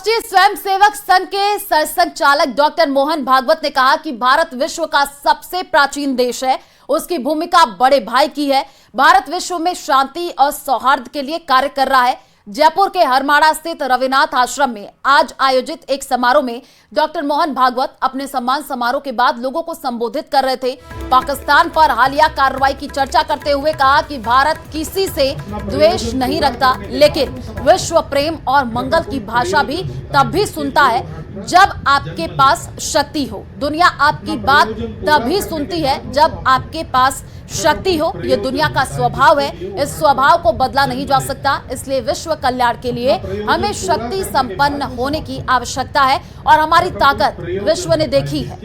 राष्ट्रीय स्वयंसेवक संघ के सरसंघचालक डॉक्टर मोहन भागवत ने कहा कि भारत विश्व का सबसे प्राचीन देश है। उसकी भूमिका बड़े भाई की है। भारत विश्व में शांति और सौहार्द के लिए कार्य कर रहा है। जयपुर के हरमाड़ा स्थित रविनाथ आश्रम में आज आयोजित एक समारोह में डॉक्टर मोहन भागवत अपने सम्मान समारोह के बाद लोगों को संबोधित कर रहे थे। पाकिस्तान पर हालिया कार्रवाई की चर्चा करते हुए कहा कि भारत किसी से द्वेष नहीं रखता, लेकिन विश्व प्रेम और मंगल की भाषा भी तब भी सुनता है जब आपके पास शक्ति हो। दुनिया आपकी बात तभी सुनती है जब आपके पास शक्ति हो। यह दुनिया का स्वभाव है। इस स्वभाव को बदला नहीं जा सकता। इसलिए विश्व कल्याण के लिए हमें शक्ति संपन्न होने की आवश्यकता है और हमारी ताकत विश्व ने देखी है।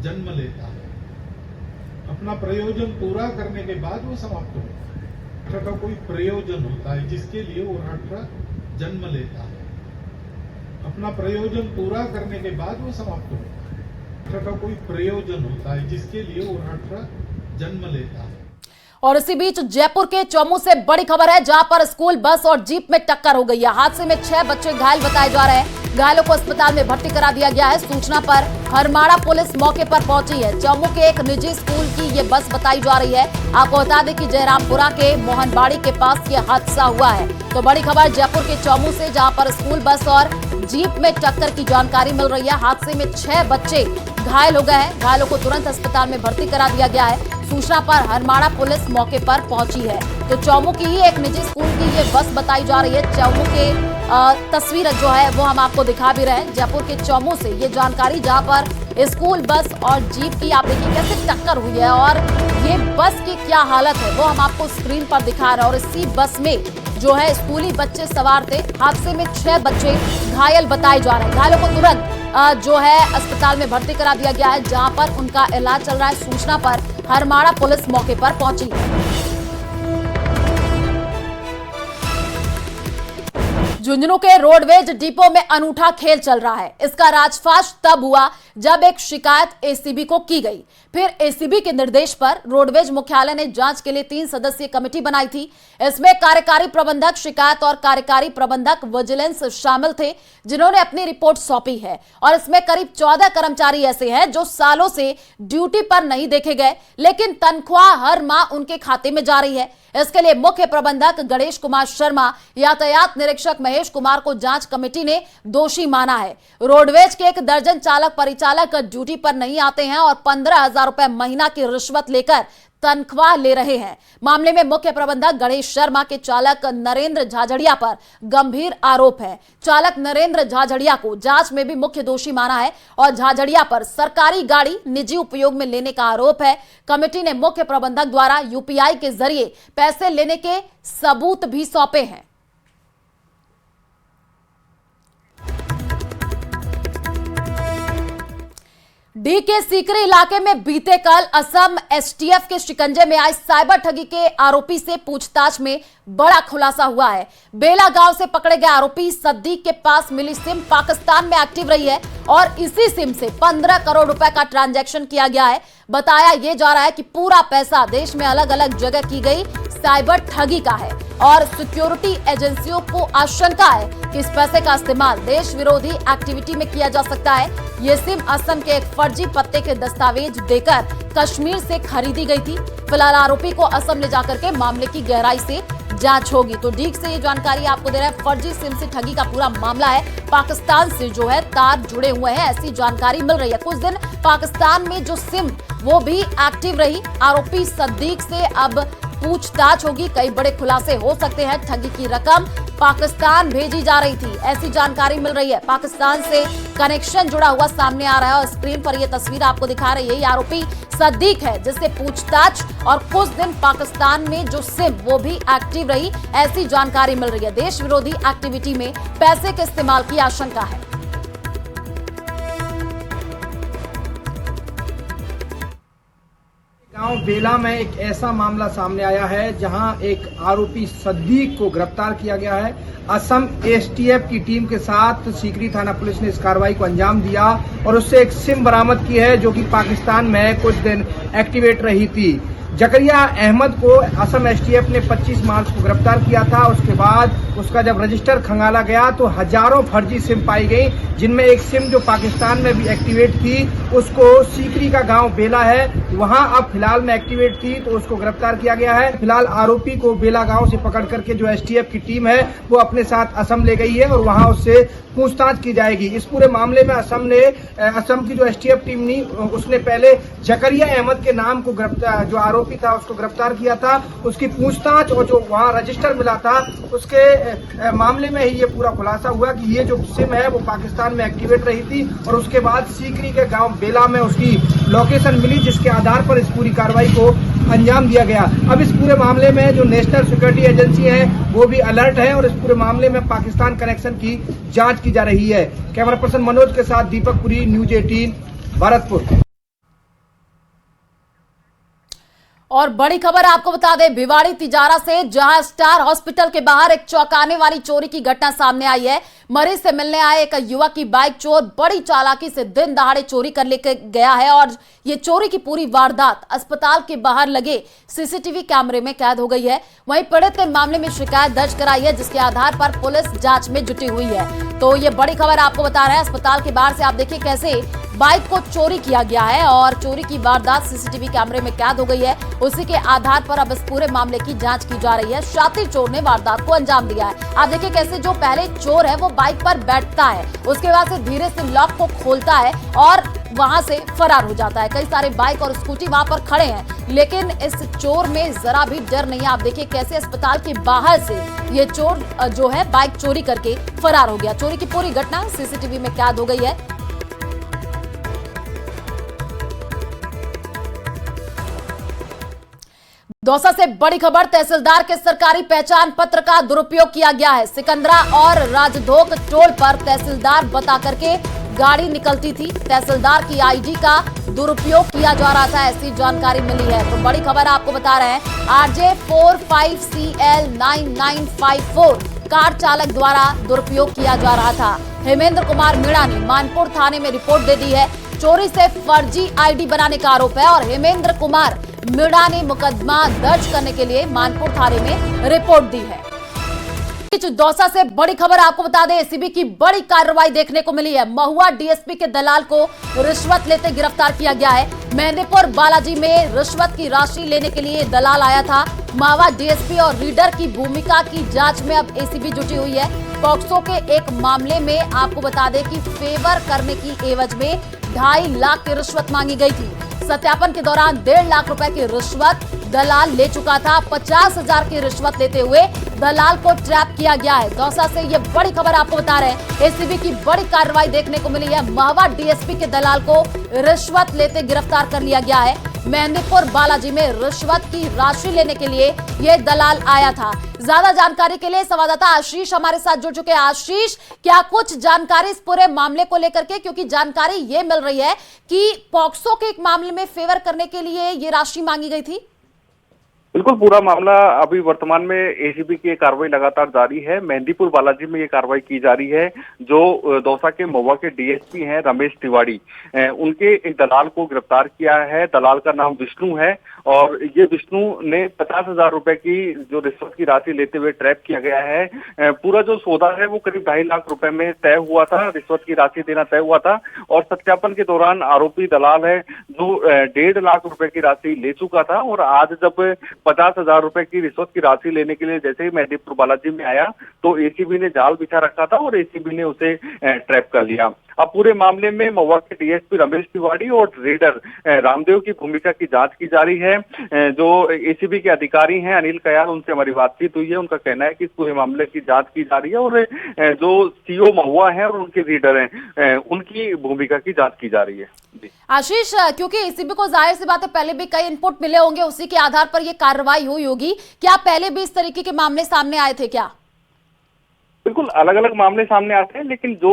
जन्म लेता है, अपना प्रयोजन पूरा करने के बाद वो समाप्त होता है। का कोई प्रयोजन होता है जिसके लिए वो राष्ट्र जन्म लेता है, अपना प्रयोजन पूरा करने के बाद वो समाप्त होता है। का कोई प्रयोजन होता है जिसके लिए वो राष्ट्र जन्म लेता है। और इसी बीच जयपुर के चौमू से बड़ी खबर है, जहां पर स्कूल बस और जीप में टक्कर हो गई है। हादसे में 6 बच्चे घायल बताए जा रहे हैं। घायलों को अस्पताल में भर्ती करा दिया गया है। सूचना पर हरमाड़ा पुलिस मौके पर पहुंची है। चौमू के एक निजी स्कूल की ये बस बताई जा रही है। आपको बता दें कि जयरामपुरा के मोहनबाड़ी के पास ये हादसा हुआ है। तो बड़ी खबर जयपुर के चौमू से, जहां पर स्कूल बस और जीप में टक्कर की जानकारी मिल रही है। हादसे में 6 बच्चे घायल हो गए हैं। घायलों को तुरंत अस्पताल में भर्ती करा दिया गया है। सूचना पर हरमाड़ा पुलिस मौके पर पहुंची है। तो चौमू की ही एक निजी स्कूल की ये बस बताई जा रही है। चौमू के तस्वीर जो है वो हम आपको दिखा भी रहे हैं। जयपुर के चौमू से ये जानकारी, जहां पर स्कूल बस और जीप की आप देखिए कैसे टक्कर हुई है और ये बस की क्या हालत है वो हम आपको स्क्रीन पर दिखा रहे हैं। और इसी बस में जो है स्कूली बच्चे सवार थे। हादसे में 6 बच्चे घायल बताए जा रहे हैं। घायलों को तुरंत जो है अस्पताल में भर्ती करा दिया गया है, जहां पर उनका इलाज चल रहा है। सूचना पर हरमाड़ा पुलिस मौके पर पहुंची है। झुंझुनू के रोडवेज डिपो में अनूठा खेल चल रहा है। इसका राजफाश तब हुआ जब एक शिकायत एसीबी को की गई। फिर एसीबी के निर्देश पर रोडवेज मुख्यालय ने जांच के लिए 3 सदस्यीय कमेटी बनाई थी। इसमें कार्यकारी प्रबंधक शिकायत और कार्यकारी प्रबंधक विजिलेंस शामिल थे, जिन्होंने अपनी रिपोर्ट सौंपी है। और इसमें करीब 14 कर्मचारी ऐसे हैं जो सालों से ड्यूटी पर नहीं देखे गए, लेकिन तनख्वाह हर माह उनके खाते में जा रही है। इसके लिए मुख्य प्रबंधक गणेश कुमार शर्मा, यातायात निरीक्षक महेश कुमार को जांच कमेटी ने दोषी माना है। रोडवेज के 1 दर्जन चालक परिचालक ड्यूटी पर नहीं आते हैं और 15,000 रुपए महीना की रिश्वत लेकर तनख्वाह ले रहे हैं। मामले में मुख्य प्रबंधक गणेश शर्मा के चालक नरेंद्र झाझड़िया पर गंभीर आरोप है। चालक नरेंद्र झाझड़िया को जांच में भी मुख्य दोषी माना है और झाझड़िया पर सरकारी गाड़ी निजी उपयोग में लेने का आरोप है। कमेटी ने मुख्य प्रबंधक द्वारा यूपीआई के जरिए पैसे लेने के सबूत भी सौंपे हैं। डी के सीकरी इलाके में बीते कल असम एसटीएफ के शिकंजे में आए साइबर ठगी के आरोपी से पूछताछ में बड़ा खुलासा हुआ है। बेला गांव से पकड़े गए आरोपी सद्दीक के पास मिली सिम पाकिस्तान में एक्टिव रही है और इसी सिम से 15 करोड़ रुपए का ट्रांजैक्शन किया गया है। बताया यह जा रहा है कि पूरा पैसा देश में अलग अलग जगह की गई साइबर ठगी का है और सिक्योरिटी एजेंसियों को आशंका है कि इस पैसे का इस्तेमाल देश विरोधी एक्टिविटी में किया जा सकता है। ये सिम असम के एक फर्जी पत्ते के दस्तावेज देकर कश्मीर से खरीदी गई थी। फिलहाल आरोपी को असम ले जाकर के मामले की गहराई से जांच होगी। तो डीक से ये जानकारी आपको दे रहा है। फर्जी सिम से ठगी का पूरा मामला है। पाकिस्तान से जो है तार जुड़े हुए हैं, ऐसी जानकारी मिल रही है। कुछ दिन पाकिस्तान में जो सिम वो भी एक्टिव रही। आरोपी सद्दीक से अब पूछताछ होगी। कई बड़े खुलासे हो सकते हैं। ठगी की रकम पाकिस्तान भेजी जा रही थी, ऐसी जानकारी मिल रही है। पाकिस्तान से कनेक्शन जुड़ा हुआ सामने आ रहा है और स्क्रीन पर यह तस्वीर आपको दिखा रही है। ये आरोपी सद्दीक है जिससे पूछताछ और कुछ दिन पाकिस्तान में जो सिम वो भी एक्टिव रही, ऐसी जानकारी मिल रही है। देश विरोधी एक्टिविटी में पैसे के इस्तेमाल की आशंका है। गांव बेला में एक ऐसा मामला सामने आया है जहां एक आरोपी सद्दीक को गिरफ्तार किया गया है। असम एसटीएफ की टीम के साथ सीकरी थाना पुलिस ने इस कार्रवाई को अंजाम दिया और उससे एक सिम बरामद की है जो कि पाकिस्तान में कुछ दिन एक्टिवेट रही थी। जकरिया अहमद को असम एसटीएफ ने 25 मार्च को गिरफ्तार किया था। उसके बाद उसका जब रजिस्टर खंगाला गया तो हजारों फर्जी सिम पाई गई, जिनमें एक सिम जो पाकिस्तान में भी एक्टिवेट थी, उसको सीकरी का गांव बेला है, वहां अब फिलहाल में एक्टिवेट थी, तो उसको गिरफ्तार किया गया है। फिलहाल आरोपी को बेला गांव से पकड़ करके जो एसटीएफ की टीम है वो अपने साथ असम ले गई है और वहां उससे पूछताछ की जाएगी। इस पूरे मामले में असम की जो एसटीएफ टीम ने उसने पहले जकरिया अहमद के नाम को गिरफ्तार, जो आरोपी था उसको गिरफ्तार किया था। उसकी पूछताछ और जो वहां रजिस्टर मिला था उसके मामले में ही ये पूरा खुलासा हुआ कि ये जो सिम है वो पाकिस्तान में एक्टिवेट रही थी और उसके बाद सीकरी के गांव बेला में उसकी लोकेशन मिली, जिसके आधार पर इस पूरी कार्रवाई को अंजाम दिया गया। अब इस पूरे मामले में जो नेशनल सिक्योरिटी एजेंसी है वो भी अलर्ट है और इस पूरे मामले में पाकिस्तान कनेक्शन की जांच की जा रही है। कैमरा पर्सन मनोज के साथ दीपक पुरी, न्यूज 18 भरतपुर। और बड़ी खबर आपको बता दें भिवाड़ी तिजारा से, जहां स्टार हॉस्पिटल के बाहर एक चौंकाने वाली चोरी की घटना सामने आई है। मरीज से मिलने आए एक युवक की बाइक चोर बड़ी चालाकी से दिन दहाड़े चोरी कर लेकर गया है और ये चोरी की पूरी वारदात अस्पताल के बाहर लगे सीसीटीवी कैमरे में कैद हो गई है। वहीं पीड़ित ने मामले में शिकायत दर्ज कराई है, जिसके आधार पर पुलिस जांच में जुटी हुई है। तो ये बड़ी खबर आपको बता रहे हैं अस्पताल के बाहर से। आप देखिए कैसे बाइक को चोरी किया गया है और चोरी की वारदात सीसीटीवी कैमरे में कैद हो गई है। उसी के आधार पर अब इस पूरे मामले की जांच की जा रही है। शातिर चोर ने वारदात को अंजाम दिया है। आप देखिए कैसे जो पहले चोर है वो बाइक पर बैठता है, उसके बाद से धीरे से लॉक को खोलता है और वहां से फरार हो जाता है। कई सारे बाइक और स्कूटी वहां पर खड़े हैं, लेकिन इस चोर में जरा भी डर नहीं है। आप देखिए कैसे अस्पताल के बाहर से ये चोर जो है बाइक चोरी करके फरार हो गया। चोरी की पूरी घटना सीसीटीवी में कैद हो गई है। दौसा से बड़ी खबर, तहसीलदार के सरकारी पहचान पत्र का दुरुपयोग किया गया है। सिकंदरा और राजधोक टोल पर तहसीलदार बता करके गाड़ी निकलती थी, तहसीलदार की आईडी का दुरुपयोग किया जा रहा था, ऐसी जानकारी मिली है। तो बड़ी खबर आपको बता रहे हैं, RJ45CL9954 कार चालक द्वारा दुरुपयोग किया जा रहा था। हेमेंद्र कुमार मीणा ने मानपुर थाने में रिपोर्ट दे दी है। चोरी से फर्जी आईडी बनाने का आरोप है और हेमेंद्र कुमार मीणा ने मुकदमा दर्ज करने के लिए मानपुर थाने में रिपोर्ट दी है। दौसा से बड़ी खबर आपको बता दें, एसीबी की बड़ी कार्रवाई देखने को मिली है। महुआ डीएसपी के दलाल को रिश्वत लेते गिरफ्तार किया गया है। मेहंदीपुर बालाजी में रिश्वत की राशि लेने के लिए दलाल आया था। महुआ डीएसपी और रीडर की भूमिका की जांच में अब एसीबी जुटी हुई है। पॉक्सो के एक मामले में आपको बता दें कि फेवर करने की एवज में 2.5 लाख की रिश्वत मांगी गई थी। सत्यापन के दौरान 1.5 लाख रुपए की रिश्वत दलाल ले चुका था। 50,000 की रिश्वत लेते हुए दलाल को ट्रैप किया गया है। दौसा से ये बड़ी खबर आपको बता रहे हैं, एसीबी की बड़ी कार्रवाई देखने को मिली है। महुआ डीएसपी के दलाल को रिश्वत लेते गिरफ्तार कर लिया गया है। मेहंदीपुर बालाजी में रिश्वत की राशि लेने के लिए यह दलाल आया था। ज्यादा जानकारी के लिए संवाददाता आशीष हमारे साथ जुड़ चुके हैं। आशीष, क्या कुछ जानकारी इस पूरे मामले को लेकर के, क्योंकि जानकारी ये मिल रही है कि पॉक्सो के एक मामले में फेवर करने के लिए ये राशि मांगी गई थी। बिल्कुल, पूरा मामला अभी वर्तमान में एसीबी की कार्रवाई लगातार जारी है। मेहंदीपुर बालाजी में ये कार्रवाई की जा रही है। जो दौसा के महुआ के डीएसपी हैं रमेश तिवारी, उनके एक दलाल को गिरफ्तार किया है। दलाल का नाम विष्णु है और ये विष्णु ने 50,000 रुपए की जो रिश्वत की राशि लेते हुए ट्रैप किया गया है। पूरा जो सौदा है वो करीब 2.5 लाख रुपए में तय हुआ था, रिश्वत की राशि देना तय हुआ था और सत्यापन के दौरान आरोपी दलाल है जो 1.5 लाख रुपए की राशि ले चुका था और आज जब 50,000 रुपए की रिश्वत की राशि लेने के लिए जैसे ही मेहंदीपुर बालाजी में आया तो एसीबी ने जाल बिछा रखा था और एसीबी ने उसे ट्रैप कर लिया। अब पूरे मामले में महुआ के डीएसपी रमेश तिवारी और रेडर रामदेव की भूमिका की जांच की जा रही है। जो एसीबी के अधिकारी हैं अनिल कयाल, उनसे हमारी बातचीत हुई है। उनका कहना है कि इस पूरे मामले की जांच की जा रही है और जो सीओ महुआ है और उनके रीडर हैं उनकी भूमिका की जांच की जा रही है। आशीष, क्योंकि एसीबी को जाहिर सी बात है पहले भी कई इनपुट मिले होंगे, उसी के आधार पर यह कार्रवाई हुई होगी। क्या पहले भी इस तरीके के मामले सामने आए थे क्या? बिल्कुल अलग अलग मामले सामने आते हैं, लेकिन जो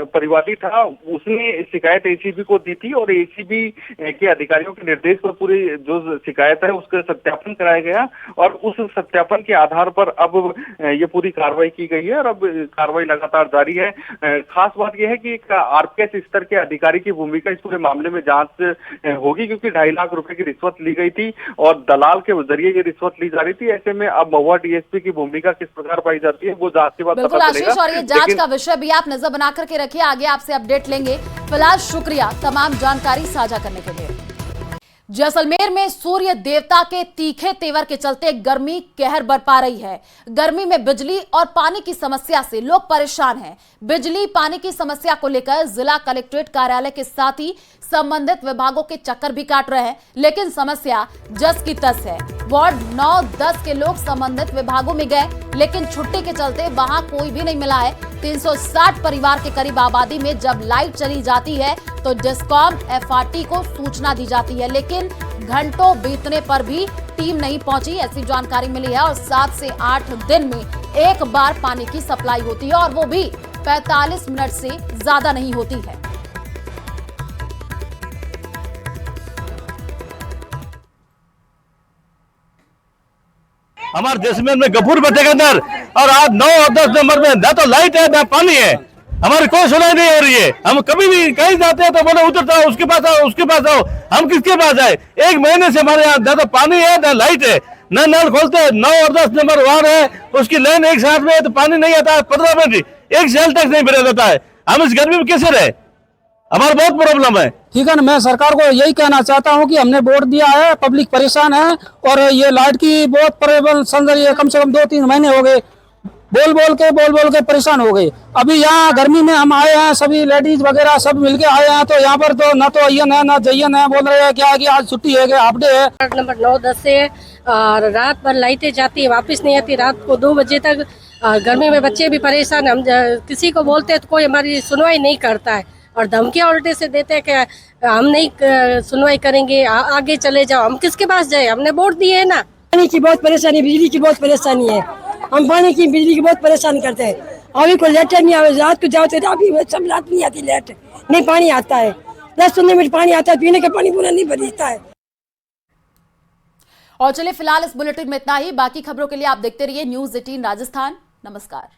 परिवादी था उसने शिकायत एसीबी को दी थी और एसीबी के अधिकारियों के निर्देश पर पूरी जो शिकायत है उसका सत्यापन कराया गया और उस सत्यापन के आधार पर अब ये पूरी कार्रवाई की गई है और अब कार्रवाई लगातार जारी है। खास बात यह है कि एक आरपीएस स्तर के अधिकारी की भूमिका इस पूरे मामले में जांच होगी, क्योंकि 2.5 लाख रुपए की रिश्वत ली गई थी और दलाल के जरिए ये रिश्वत ली जा रही थी। ऐसे में अब महुआ डीएसपी की भूमिका किस प्रकार पाई जाती है वो जांच के बाद बिल्कुल पता आशीष, चलेगा। और ये जांच का विषय भी आप नजर बना करके रखिए, आगे आपसे अपडेट लेंगे। फिलहाल शुक्रिया तमाम जानकारी साझा करने के लिए। जैसलमेर में सूर्य देवता के तीखे तेवर के चलते गर्मी कहर बरपा रही है। गर्मी में बिजली और पानी की समस्या से लोग परेशान हैं। बिजली पानी की समस्या को लेकर जिला कलेक्ट्रेट कार्यालय के साथ ही संबंधित विभागों के चक्कर भी काट रहे हैं, लेकिन समस्या जस की तस है। वार्ड 9-10 के लोग संबंधित विभागों में गए, लेकिन छुट्टी के चलते वहां कोई भी नहीं मिला है। 360 परिवार के करीब आबादी में जब लाइट चली जाती है तो डिस्कॉम एफआरटी को सूचना दी जाती है, लेकिन घंटों बीतने पर भी टीम नहीं पहुंची, ऐसी जानकारी मिली है। और 7 से 8 दिन में एक बार पानी की सप्लाई होती है और वो भी 45 मिनट से ज्यादा नहीं होती है। हमारे जैसलमेर में गफूर बटे के अंदर और आज 9 और 10 नंबर में ना तो लाइट है ना पानी है, हमारी कोई सुनाई नहीं हो रही है। हम कभी भी कहीं जाते हैं तो बोले उधर जाओ, उसके पास आओ, उसके पास आओ, हम किसके पास आए? 1 महीने से हमारे यहाँ ना तो पानी है ना लाइट है, न नल खोलते। 9 और 10 नंबर वार्ड है, उसकी लाइन एक साथ में है तो पानी नहीं आता है। 15 मिनट एक सेल तक नहीं भरा जाता है। हम इस गर्मी में कैसे रहे? हमारा बहुत प्रॉब्लम है। ठीक है ना, मैं सरकार को यही कहना चाहता हूँ कि हमने वोट दिया है, पब्लिक परेशान है और ये लाइट की बहुत प्रॉब्लम चल रही है। कम से कम 2-3 महीने हो गए, बोल बोल के परेशान हो गए। अभी यहाँ गर्मी में हम आए हैं, सभी लेडीज वगैरह सब मिलके आए हैं, तो यहाँ पर तो ना तो अयन है ना जयन है। बोल रहे हैं क्या कि आज छुट्टी है, हाफ डे है। वार्ड नंबर 9-10 से और रात भर लाइटें जाती है, वापस नहीं आती। रात को 2 बजे तक गर्मी में बच्चे भी परेशान। हम किसी को बोलते हैं तो कोई हमारी सुनवाई नहीं करता है और धमकियां उल्टे से देते हैं कि हम नहीं सुनवाई करेंगे, आगे चले जाओ। हम किसके पास जाए? हमने वोट दिए है ना। पानी की बहुत परेशानी, बिजली की बहुत परेशानी है। हम पानी की बिजली की बहुत परेशान करते हैं। अभी कोई लेट नहीं आवे, रात को जाओ तो अभी सब रात नहीं आती, लेट नहीं पानी आता है। 10-15 मिनट पानी आता है, पीने का पानी पूरा नहीं बचता है। और चलिए फिलहाल इस बुलेटिन में इतना ही। बाकी खबरों के लिए आप देखते रहिए News 18 राजस्थान। नमस्कार।